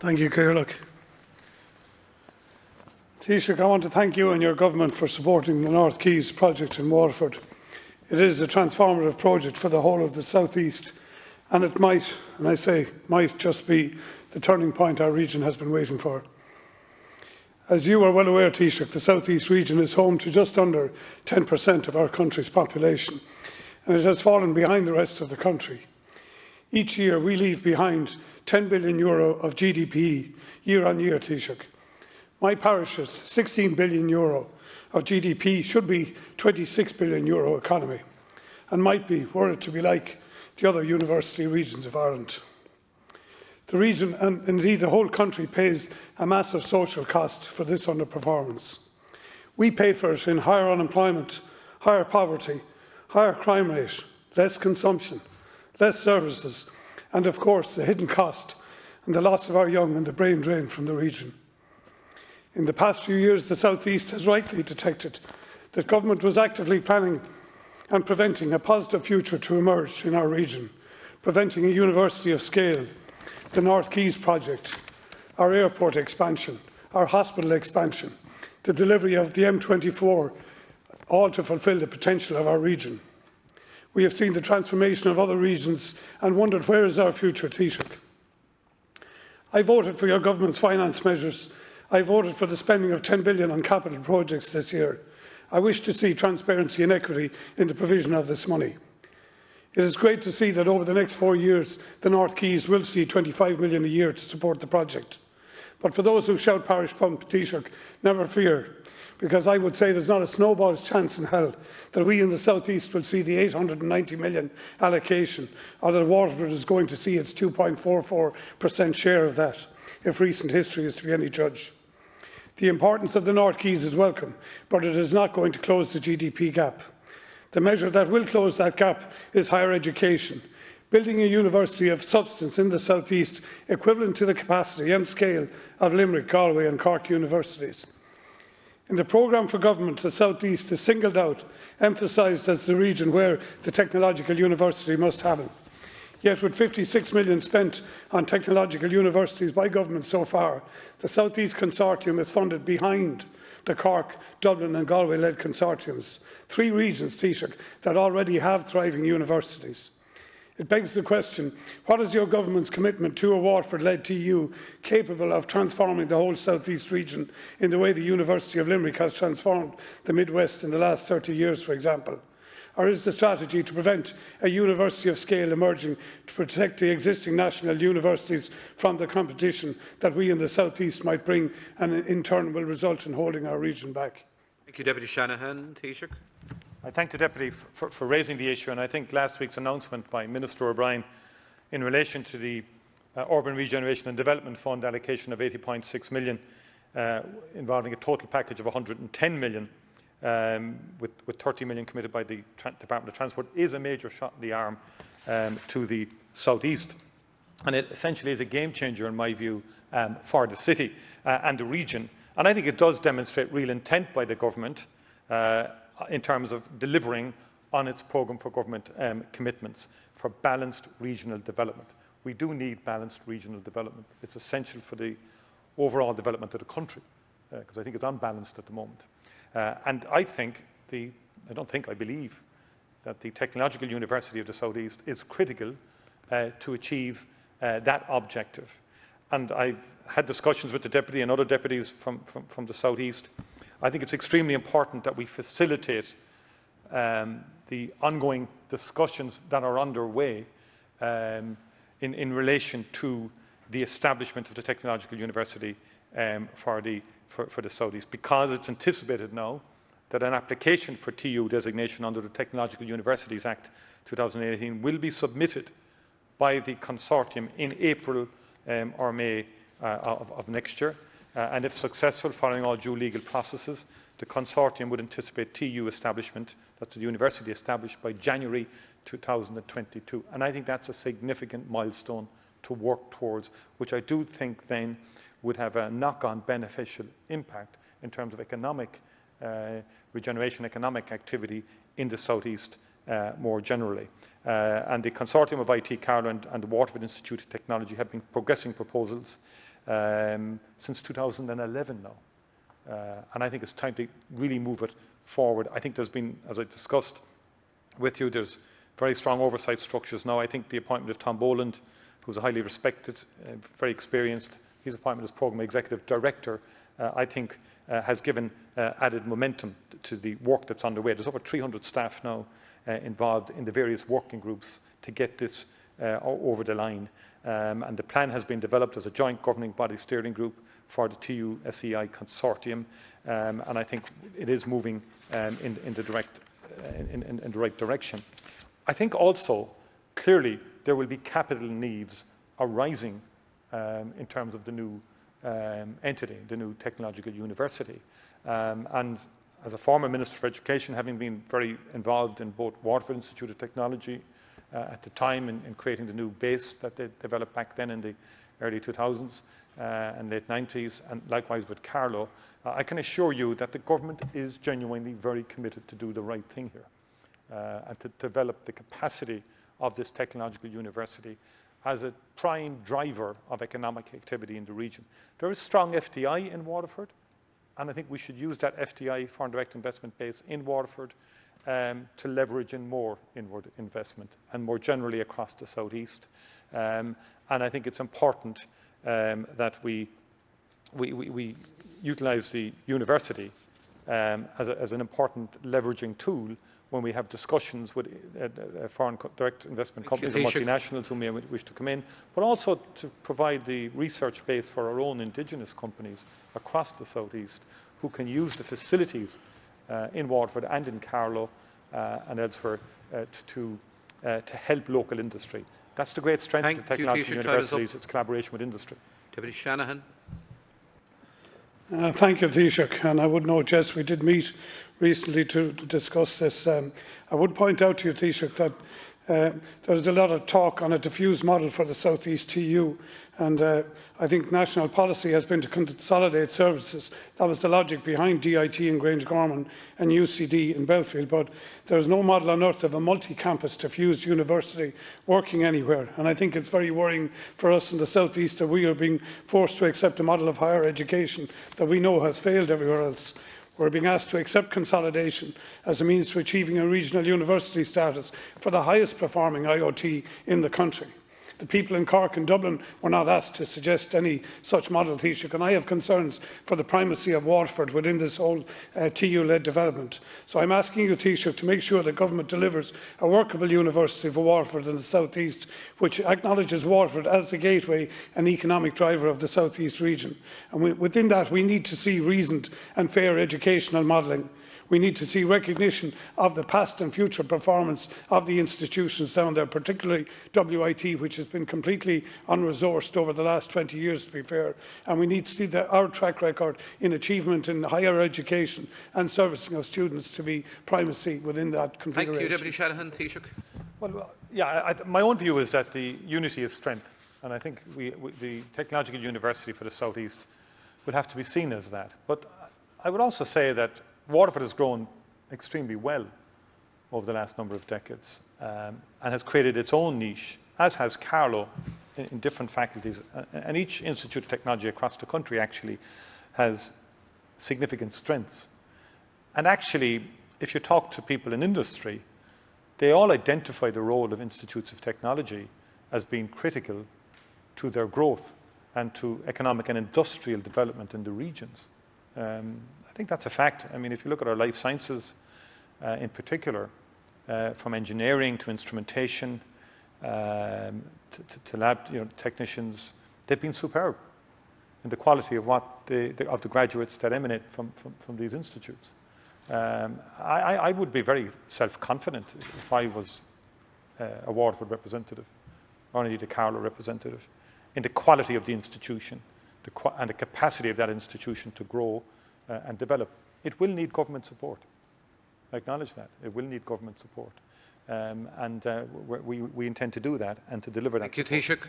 Thank you, Ciarán. Taoiseach, I want to thank you and your government for supporting the North Quays project in Waterford. It is a transformative project for the whole of the South East, and it might, and I say might, just be the turning point our region has been waiting for. As you are well aware, Taoiseach, the South East region is home to just under 10% of our country's population, and it has fallen behind the rest of the country. Each year we leave behind €10 billion of GDP year on year, Taoiseach. My parish's €16 billion of GDP should be €26 billion economy, and might be, were it to be like the other university regions of Ireland. The region, and indeed the whole country, pays a massive social cost for this underperformance. We pay for it in higher unemployment, higher poverty, higher crime rate, less consumption, less services, and of course the hidden cost and the loss of our young and the brain drain from the region. In the past few years, the South East has rightly detected that government was actively planning and preventing a positive future to emerge in our region, preventing a university of scale, the North Quays project, our airport expansion, our hospital expansion, the delivery of the M24, all to fulfil the potential of our region. We have seen the transformation of other regions and wondered, where is our future, Taoiseach? I voted for your government's finance measures. I voted for the spending of €10 billion on capital projects this year. I wish to see transparency and equity in the provision of this money. It is great to see that over the next 4 years, the North Quays will see €25 million a year to support the project. But for those who shout parish pump, Taoiseach, never fear, because I would say there's not a snowball's chance in hell that we in the South East will see the €890 million allocation, or that Waterford is going to see its 2.44% share of that, if recent history is to be any judge. The importance of the North Quays is welcome, but it is not going to close the GDP gap. The measure that will close that gap is higher education, building a university of substance in the South East equivalent to the capacity and scale of Limerick, Galway and Cork universities. In the programme for government, the South East is singled out, emphasised as the region where the technological university must happen. Yet with €56 million spent on technological universities by government so far, the South East Consortium is funded behind the Cork, Dublin and Galway-led consortiums, 3 regions, Taoiseach, that already have thriving universities. It begs the question, what is your government's commitment to a Waterford-led TU capable of transforming the whole South East region in the way the University of Limerick has transformed the Midwest in the last 30 years, for example? Or is the strategy to prevent a university of scale emerging to protect the existing national universities from the competition that we in the South East might bring, and in turn will result in holding our region back? Thank you, Deputy Shanahan. Taoiseach. I thank the Deputy for raising the issue, and I think last week's announcement by Minister O'Brien in relation to the Urban Regeneration and Development Fund allocation of €80.6 million, involving a total package of €110 million, with €30 million committed by the Department of Transport, is a major shot in the arm to the South East. And it essentially is a game changer, in my view, for the city and the region. And I think it does demonstrate real intent by the government in terms of delivering on its programme for government commitments for balanced regional development. We do need balanced regional development. It's essential for the overall development of the country, because I think it's unbalanced at the moment. And I believe that the Technological University of the South East is critical to achieve that objective. And I've had discussions with the Deputy and other deputies from the South East. I think it's extremely important that we facilitate the ongoing discussions that are underway in relation to the establishment of the Technological University for the South East, because it's anticipated now that an application for TU designation under the Technological Universities Act 2018 will be submitted by the consortium in April or May of next year. And if successful, following all due legal processes, the consortium would anticipate TU establishment, that's the university established, by January 2022. And I think that's a significant milestone to work towards, which I do think then would have a knock-on beneficial impact in terms of economic regeneration, economic activity in the South East more generally. And the consortium of IT Carlow and the Waterford Institute of Technology have been progressing proposals since 2011 now. And I think it's time to really move it forward. I think there's been, as I discussed with you, there's very strong oversight structures now. I think the appointment of Tom Boland, who's a highly respected, very experienced, his appointment as Programme Executive Director, I think has given added momentum to the work that's underway. There's over 300 staff now involved in the various working groups to get this over the line. And the plan has been developed as a joint governing body steering group for the TU-SEI consortium. And I think it is moving in the right direction. I think also, clearly, there will be capital needs arising in terms of the new entity, the new technological university. And as a former Minister for Education, having been very involved in both Waterford Institute of Technology at the time in creating the new base that they developed back then in the early 2000s and late 90s, and likewise with Carlow, I can assure you that the government is genuinely very committed to do the right thing here and to develop the capacity of this technological university as a prime driver of economic activity in the region. There is strong FDI in Waterford, and I think we should use that FDI, foreign direct investment base, in Waterford to leverage in more inward investment and more generally across the southeast. And I think it's important that we utilise the university as an important leveraging tool when we have discussions with foreign direct investment companies and multinationals who may wish to come in, but also to provide the research base for our own indigenous companies across the southeast who can use the facilities in Waterford and in Carlow and elsewhere to help local industry. That's the great strength of the technological universities, its collaboration with industry. Deputy Shanahan. Thank you, Taoiseach. And I would note, yes, we did meet recently to discuss this. I would point out to you, Taoiseach, that there is a lot of talk on a diffused model for the South East TU, and I think national policy has been to consolidate services. That was the logic behind DIT in Grangegorman and UCD in Belfield, but there is no model on earth of a multi-campus diffused university working anywhere, and I think it's very worrying for us in the South East that we are being forced to accept a model of higher education that we know has failed everywhere else. We're being asked to accept consolidation as a means to achieving a regional university status for the highest performing IoT in the country. The people in Cork and Dublin were not asked to suggest any such model, Taoiseach, and I have concerns for the primacy of Waterford within this whole TU-led development. So I'm asking you, Taoiseach, to make sure the government delivers a workable university for Waterford in the South East, which acknowledges Waterford as the gateway and economic driver of the South East region. And within that, we need to see reasoned and fair educational modelling. We need to see recognition of the past and future performance of the institutions down there, particularly WIT, which has been completely unresourced over the last 20 years, to be fair. And we need to see our track record in achievement in higher education and servicing of students to be primacy within that configuration. Thank you, Deputy Shanahan. Taoiseach. Well, yeah, my own view is that the unity is strength. And I think the Technological University for the South East would have to be seen as that. But I would also say that Waterford has grown extremely well over the last number of decades and has created its own niche, as has Carlow in different faculties. And each Institute of Technology across the country actually has significant strengths. And actually, if you talk to people in industry, they all identify the role of institutes of technology as being critical to their growth and to economic and industrial development in the regions. I think that's a fact. I mean, if you look at our life sciences in particular, from engineering to instrumentation to lab technicians, they've been superb in the quality of the graduates that emanate from these institutes. I would be very self-confident if I was a Waterford representative, or indeed a Carlow representative, in the quality of the institution and the capacity of that institution to grow and develop. It will need government support. I acknowledge that. It will need government support. And we intend to do that and to deliver that. Thank you, Taoiseach.